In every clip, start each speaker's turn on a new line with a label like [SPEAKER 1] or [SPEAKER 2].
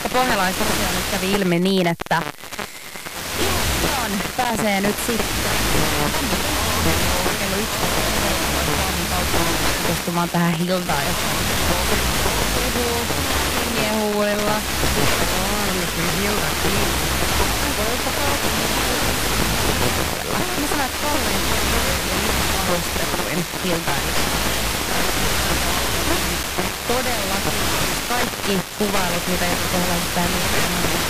[SPEAKER 1] koska Pohjalaisessa nyt kävi ilmi niin, että pääsee nyt sitten kello 11 tutustumaan tähän Hiltaan, jossa puhuu miehuilla. Hilta mä sanon, että Kallen varustetuin Hilta. Todellakin kaikki kuvailut, mitä joku Pohjalaisesta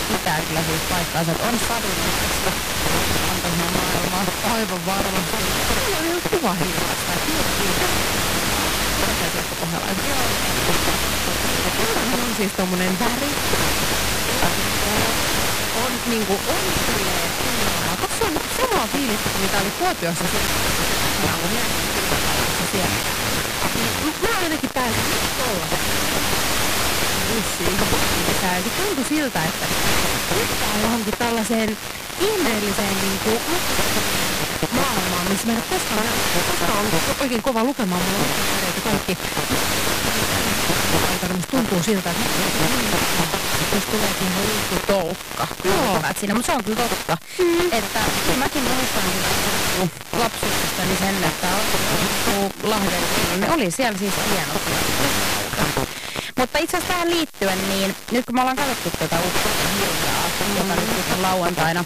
[SPEAKER 1] pitää kyllä siis paikkaansa, että on sadunnasta antoihan maailmaa.
[SPEAKER 2] Aivan varmasti. Tämä on ihan kuva Hilasta. Hiltahan on siis tommonen väri. On niinku, on silleen. Tossa on samaa fiilistä, mitä oli Kuopiossa siellä. Mä ainakin pääsin olla bussiin. Se tuntui siltä, että yhtään johonkin tällaiseen ihmeelliseen niinku maailmaan, missä mä en koskaan ollut oikein kova lukemaan. Mulla on kaikki. Tuntuu siltä, että jos tuleekin hullu toukka. Siinä, mutta se on kyllä totta. Että mäkin muistan lapsuudestani sen, että Lahden niin oli siellä siis hieno. Mutta itse asiassa tähän liittyen, niin nyt kun me ollaan katsottu tätä uutta Hiljaa, joka nyt on lauantaina,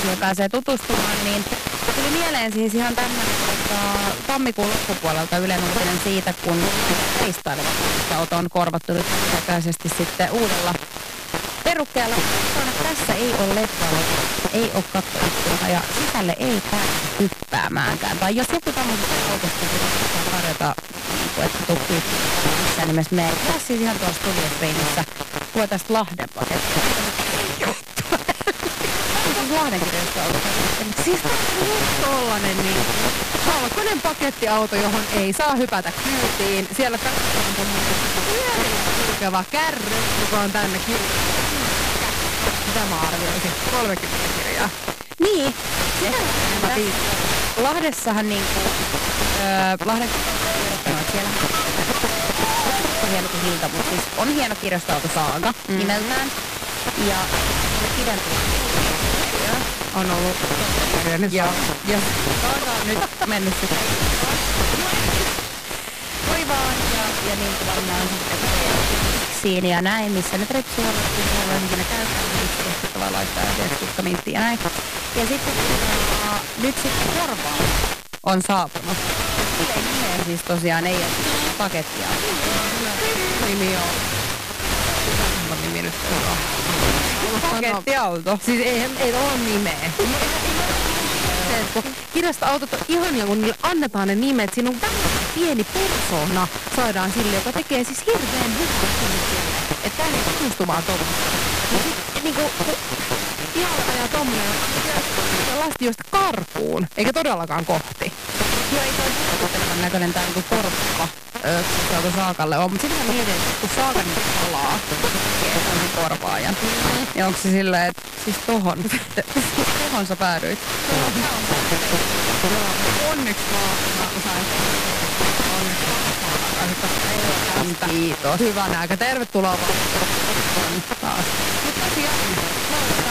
[SPEAKER 2] siihen pääsee tutustumaan, niin tuli mieleen siis ihan tämmöinen tammikuun loppupuolelta Ylen uutinen siitä, kun reistailevat auto on korvattu nyt aikaisesti sitten uudella perukkeella. Tässä ei ole ledvaloa, ei ole kattoikkunaa ja sisälle ei pääse hyppäämäänkään. Tai jos joku tämmöinen autosta pitää tarjota, että tuu missään nimessä meidän. Tässä siis ihan tuossa studioscreenissä kuva tästä Lahden pakettia. Lahden kirjastoauto. Siis tämä on tollanen niin halkoinen pakettiauto, johon ei saa hypätä kyytiin. Siellä tässä on tommoinen pyörillä kulkeva kärry, joka on tänne mitä mä arvioisin? 30 kirjaa.
[SPEAKER 1] Niin. Lahdessahan niinku Lahden siellä on hieno kuin Hilta, mutta siis on hieno kirjastoauto Saaga nimeltään. Ja pidempi
[SPEAKER 2] on ollut
[SPEAKER 1] ja Saaga on nyt mennyt sitten hoivaan ja niin kuin varmaan siinä ja näin, missä nyt repsuollettiin, mulla on ikinä käyttää, niin sitten vaan laittaa ja tukkaminttiin ja näin. Ja sitten nyt sitten korvaa on saapunut. Sille nimeen siis tosiaan ei ole pakettia.
[SPEAKER 2] Nimi on. Mä nimi nyt on.
[SPEAKER 1] Pakettiauto.
[SPEAKER 2] Siis ei ole nimeä. Kirjasto-autot on ihania, kun niille annetaan ne nimet. Siinä on vähän pieni persona saadaan sille, joka tekee siis hirveän hyvää. Että tää ei tutustu vaan tommoista. Niinku pihalla ajaa tommoinen ja lasti josta karkuun, eikä todellakaan kohti.
[SPEAKER 1] Joo, ei toi tuottelevan näköinen tää niinku korppa. Se auto Saakalle on, mutta sitten mä mietin, että kun Saaka nyt palaa, tekee sen korvaajan. Ja onko se silleen, että siis tohon sä päädyit?
[SPEAKER 2] Onneksi mä sain. Onneksi.
[SPEAKER 1] Kiitos.
[SPEAKER 2] Hyvä nääkä. Tervetuloa vaan.
[SPEAKER 1] Taas. Mutta tosiaan,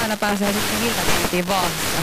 [SPEAKER 1] aina pääsee sitten Hiltakäyntiin Vaasassa.